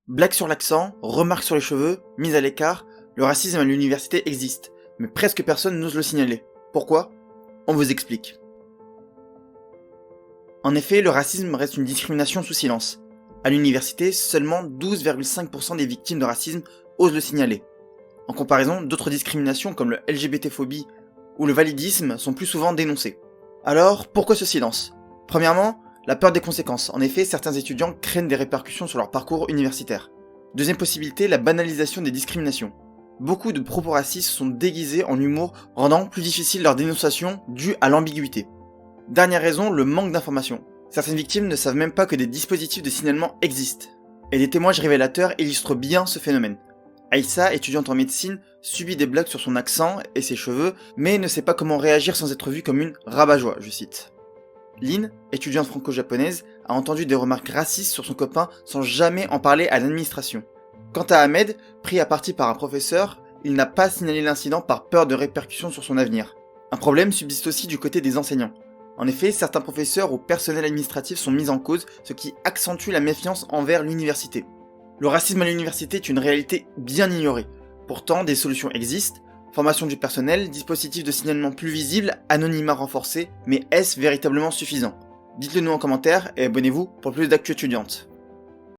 Blague sur l'accent, remarque sur les cheveux, mise à l'écart, le racisme à l'université existe, mais presque personne n'ose le signaler. Pourquoi? On vous explique. En effet, le racisme reste une discrimination sous silence. À l'université, seulement 12,5% des victimes de racisme osent le signaler. En comparaison, d'autres discriminations comme le LGBT-phobie ou le validisme sont plus souvent dénoncées. Alors, pourquoi ce silence? Premièrement, la peur des conséquences. En effet, certains étudiants craignent des répercussions sur leur parcours universitaire. Deuxième possibilité, la banalisation des discriminations. Beaucoup de propos racistes sont déguisés en humour, rendant plus difficile leur dénonciation due à l'ambiguïté. Dernière raison, le manque d'informations. Certaines victimes ne savent même pas que des dispositifs de signalement existent. Et des témoignages révélateurs illustrent bien ce phénomène. Aïssa, étudiante en médecine, subit des blagues sur son accent et ses cheveux, mais ne sait pas comment réagir sans être vue comme une rabat-joie, je cite. Lynn, étudiante franco-japonaise, a entendu des remarques racistes sur son copain sans jamais en parler à l'administration. Quant à Ahmed, pris à partie par un professeur, il n'a pas signalé l'incident par peur de répercussions sur son avenir. Un problème subsiste aussi du côté des enseignants. En effet, certains professeurs ou personnels administratifs sont mis en cause, ce qui accentue la méfiance envers l'université. Le racisme à l'université est une réalité bien ignorée. Pourtant, des solutions existent. Formation du personnel, dispositifs de signalement plus visibles, anonymat renforcé, mais est-ce véritablement suffisant? Dites-le nous en commentaire et abonnez-vous pour plus d'actu étudiante.